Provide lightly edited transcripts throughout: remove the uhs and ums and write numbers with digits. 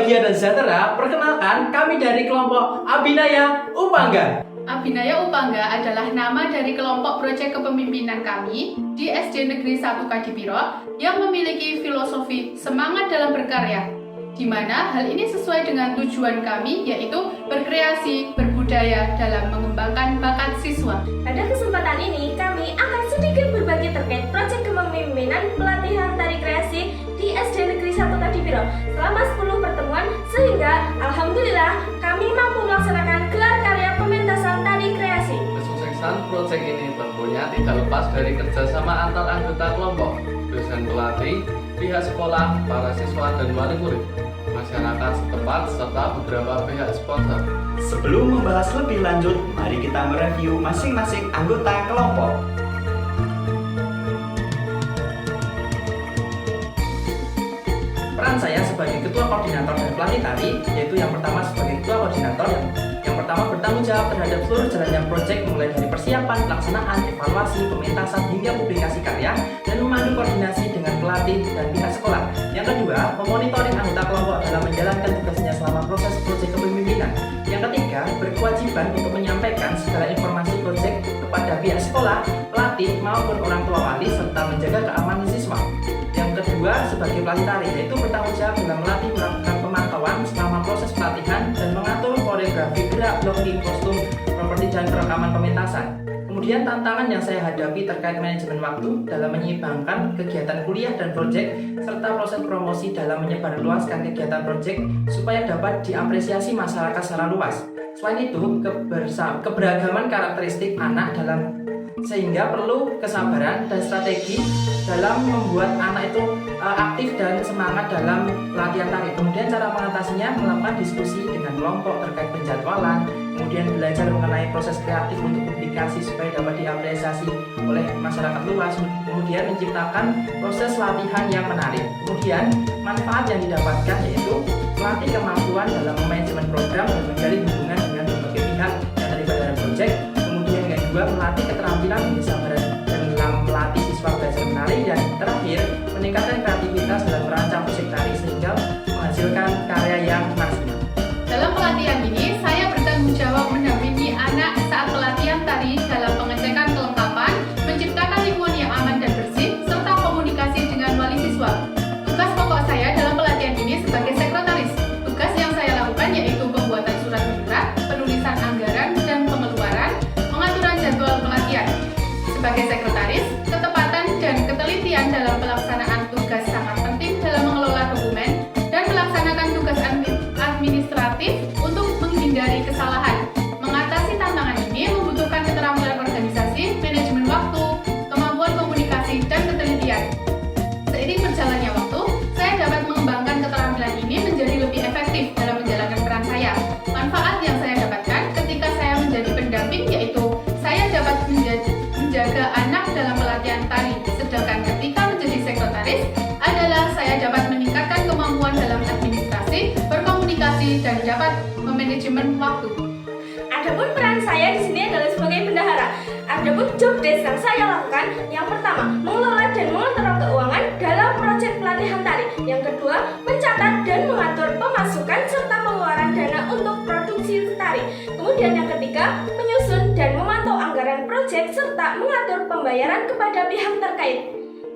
bahagia dan sejahtera, perkenalkan kami dari kelompok Abinaya Upangga. Abinaya Upangga adalah nama dari kelompok proyek kepemimpinan kami di SD Negeri 1 Kadipiro yang memiliki filosofi semangat dalam berkarya, di mana hal ini sesuai dengan tujuan kami, yaitu berkreasi, berbudaya dalam mengembangkan bakat siswa. Pada kesempatan ini, kami akan sedikit berbagi terkait proyek kepemimpinan pelatihan tari kreasi di SD Negeri 1 Kadipiro selama 10 pertemuan, sehingga alhamdulillah kami mampu melaksanakan gelar karya pementasan tari kreasi. Kesuksesan proyek ini tentunya tidak lepas dari kerjasama antar anggota kelompok, dosen pelatih, pihak sekolah, para siswa dan wali murid, masyarakat setempat, serta beberapa pihak sponsor. Sebelum membahas lebih lanjut, mari kita mereview masing-masing anggota kelompok. Peran saya sebagai ketua koordinator dan pelatih tari, yaitu yang pertama sebagai ketua koordinator yang pertama bertanggung jawab terhadap seluruh jalannya proyek, mulai dari persiapan, pelaksanaan, evaluasi, pementasan hingga publikasi karya, dan memandu koordinasi dengan pelatih dan pihak sekolah. Yang kedua, memonitoring anggota kelompok dalam menjalankan tugasnya selama proses proyek kepemimpinan. Yang ketiga, berkewajiban untuk menyampaikan segala informasi proyek kepada pihak sekolah, pelatih maupun orang tua wali, serta menjaga keamanan siswa. Yang kedua, sebagai pelatih tari, yaitu bertanggung jawab dalam melatih, melakukan pemantauan selama proses pelatihan, dan mengatur koreografi, gerak, blocking, kostum, properti, dan perekaman pementasan. Kemudian tantangan yang saya hadapi terkait manajemen waktu dalam menyeimbangkan kegiatan kuliah dan proyek, serta proses promosi dalam menyebarluaskan kegiatan proyek supaya dapat diapresiasi masyarakat secara luas. Selain itu, keberagaman karakteristik anak sehingga perlu kesabaran dan strategi dalam membuat anak itu aktif dan semangat dalam latihan tari. Kemudian cara mengatasinya, melakukan diskusi dengan kelompok terkait penjadwalan, kemudian belajar mengenai proses kreatif untuk publikasi supaya dapat diapresiasi oleh masyarakat luas, kemudian menciptakan proses latihan yang menarik. Kemudian manfaat yang didapatkan yaitu melatih kemampuan dalam manajemen program dan menjalin hubungan dengan berbagai pihak yang terlibat dalam proyek. Kemudian yang kedua, melatih keterampilan kesabaran dan dalam melatih siswa belajar menari, dan terakhir meningkatkan kreativitas dalam merancang musik tari sehingga menghasilkan karya yang maksimal. Dalam pelatihan ini, saya bertanggung jawab mendampingi anak saat pelatihan tari dalam pengecekan kelengkapan, menciptakan lingkungan yang aman dan bersih, serta komunikasi dengan wali siswa. Tugas pokok saya dalam pelatihan ini sebagai sekretaris. Tugas yang saya lakukan yaitu pembuatan surat menyurat, penulisan anggaran dan pengeluaran, pengaturan jadwal pelatihan. Sebagai sekretaris, ketepatan dan ketelitian dalam pelaksanaan tugas sangat penting dalam mengelola dokumen dan melaksanakan tugas administratif untuk menghindari kesalahan. Mengatasi tantangan ini membutuhkan keterampilan organisasi, manajemen waktu, kemampuan komunikasi, dan ketelitian. Seiring berjalannya waktu, saya dapat mengembangkan keterampilan ini menjadi lebih efektif dalam menjalankan peran saya. Manfaat yang saya dapatkan ketika saya menjadi pendamping yaitu saya dapat menjaga anak dalam pelatihan tari, sedangkan ketika menjadi sekretaris adalah saya dapat meningkatkan kemampuan dalam administrasi, berkomunikasi, dan dapat memanajemen waktu. Adapun peran saya di sini adalah sebagai bendahara. Adapun job desk yang saya lakukan, yang pertama, mengelola dan mengatur keuangan dalam proyek pelatihan tari. Yang kedua, mencatat dan mengatur pemasukan serta pengeluaran dana untuk produksi tari. Kemudian yang ketiga, menyusun dan memantau anggaran proyek serta mengatur pembayaran kepada pihak terkait.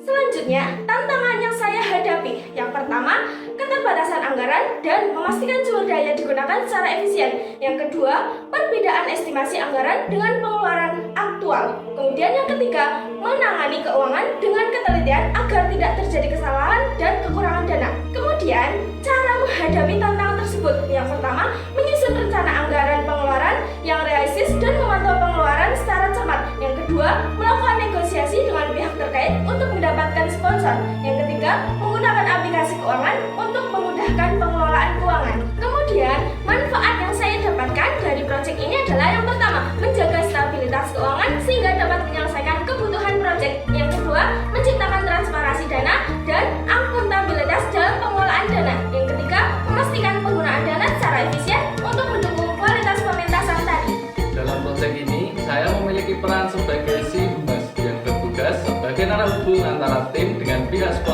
Selanjutnya, tantangan yang saya hadapi, yang pertama, keterbatasan anggaran dan memastikan sumber daya digunakan secara efisien. Yang kedua, perbedaan estimasi anggaran dengan pengeluaran aktual. Kemudian yang ketiga, menangani keuangan dengan ketelitian agar tidak terjadi kesalahan dan kekurangan dana. Kemudian, cara menghadapi tantangan tersebut, yang pertama, menyusun rencana anggaran pengeluaran yang realistis dan memantau pengeluaran secara cermat. Yang kedua, melakukan negosiasi dengan pihak terkait untuk mendapatkan sponsor. Yang ketiga, menggunakan aplikasi keuangan untuk memudahkan pengelolaan keuangan. Kemudian, manfaat yang saya dapatkan dari proyek ini adalah yang pertama, menjaga stabilitas keuangan sehingga dapat menyelesaikan kebutuhan proyek. Yang kedua, menciptakan transparansi dana dan akuntabilitas dalam pengelolaan dana. Yang ketiga, memastikan penggunaan dana secara efisien untuk mendukung kualitas pementasan tari. Dalam proyek ini, saya memiliki peran sebagai si humas yang bertugas sebagai narasumber antara tim dengan pihak sponsor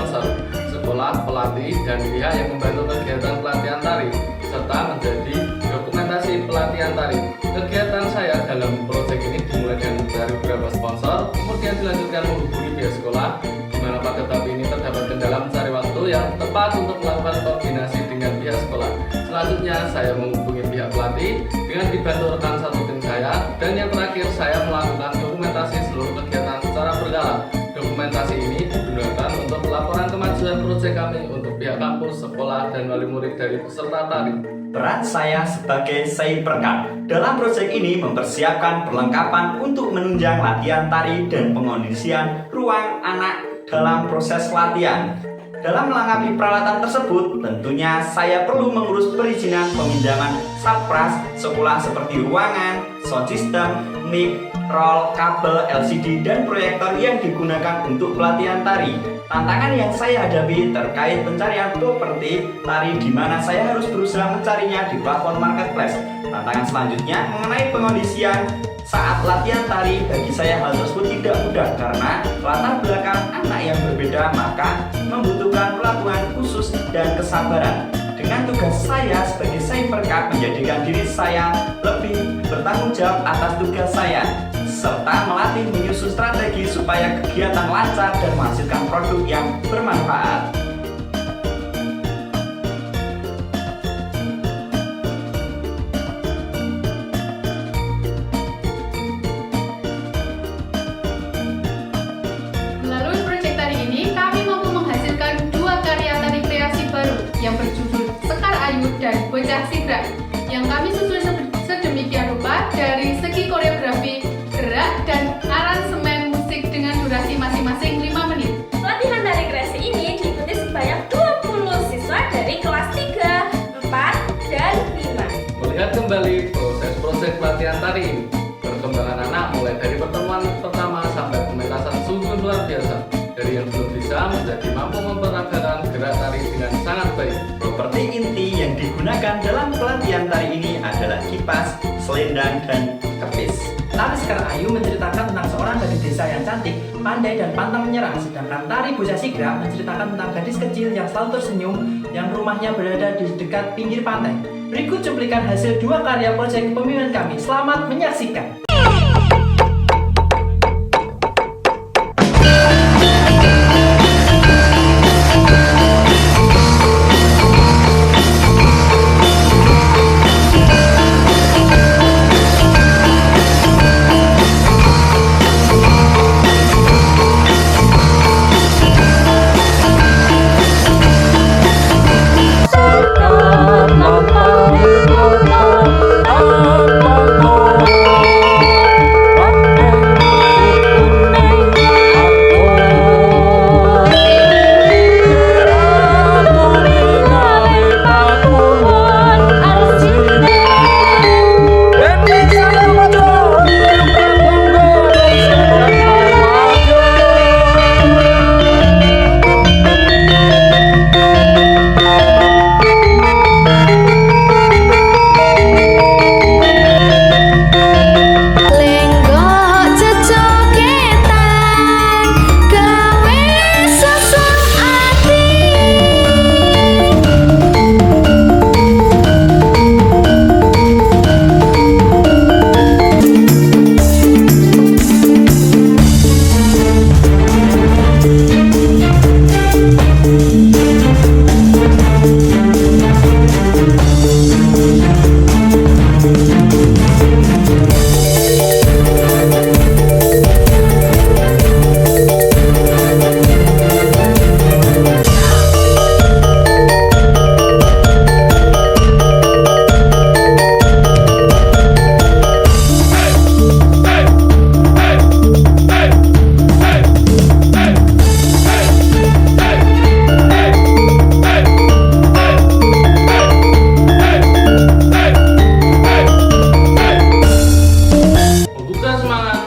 sekolah, pelatih, dan pihak yang membantu kegiatan pelatihan tari, serta menjadi dokumentasi pelatihan tari. Kegiatan saya dalam proyek ini dimulai dari beberapa sponsor, kemudian dilanjutkan menghubungi pihak sekolah, di mana pada tahap ini terdapat kendala mencari waktu yang tepat untuk melakukan koordinasi dengan pihak sekolah. Selanjutnya saya menghubungi pihak pelatih dengan dibantu rekan satu tim saya, dan yang terakhir saya melakukan dokumentasi seluruh kegiatan secara berkala. Dokumentasi ini digunakan untuk laporan kemajuan proyek kami untuk pihak kampus, sekolah, dan wali murid dari peserta tari. Peran saya sebagai Cybercard dalam proyek ini mempersiapkan perlengkapan untuk menunjang latihan tari dan pengondisian ruang anak dalam proses latihan. Dalam melengkapi peralatan tersebut, tentunya saya perlu mengurus perizinan peminjaman satpras sekolah seperti ruangan, sound system, mic, roll, kabel, LCD, dan proyektor yang digunakan untuk pelatihan tari. Tantangan yang saya hadapi terkait pencarian properti tari, di mana saya harus berusaha mencarinya di platform marketplace. Tantangan selanjutnya mengenai pengondisian saat latihan tari. Bagi saya hal tersebut tidak mudah karena latar belakang anak yang berbeda, maka membutuhkan pelatihan khusus dan kesabaran. Dengan tugas saya sebagai Cybercard menjadikan diri saya lebih bertanggung jawab atas tugas saya, serta melatih menyusun strategi supaya kegiatan lancar dan menghasilkan produk yang bermanfaat. Melalui proyek tari ini, kami mampu menghasilkan 2 karya tari kreasi baru yang berjudul Sekar Ayu dan Bocah Sigrak, yang kami susun sedemikian rupa dari segi koreografi, gerak, dan aransemen musik dengan durasi masing-masing 5 menit. Latihan tari kreasi ini diikuti sebanyak 20 siswa dari kelas 3, 4, dan 5. Melihat kembali proses pelatihan tari ini, perkembangan anak mulai dari pertemuan pertama sampai pementasan sungguh luar biasa. Dari yang belum bisa menjadi mampu memperagakan gerak tari dengan sangat baik. Properti inti yang digunakan dalam pelatihan tari ini adalah kipas, selendang, dan kepis. Tari Sekar Ayu menceritakan tentang seorang gadis desa yang cantik, pandai, dan pantang menyerah. Sedangkan tari Bocah Sigrak menceritakan tentang gadis kecil yang selalu tersenyum, yang rumahnya berada di dekat pinggir pantai. Berikut cuplikan hasil 2 karya proyek pembimbingan kami. Selamat menyaksikan.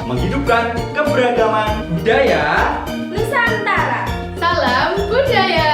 menghidupkan keberagaman budaya. Nusantara. Salam budaya!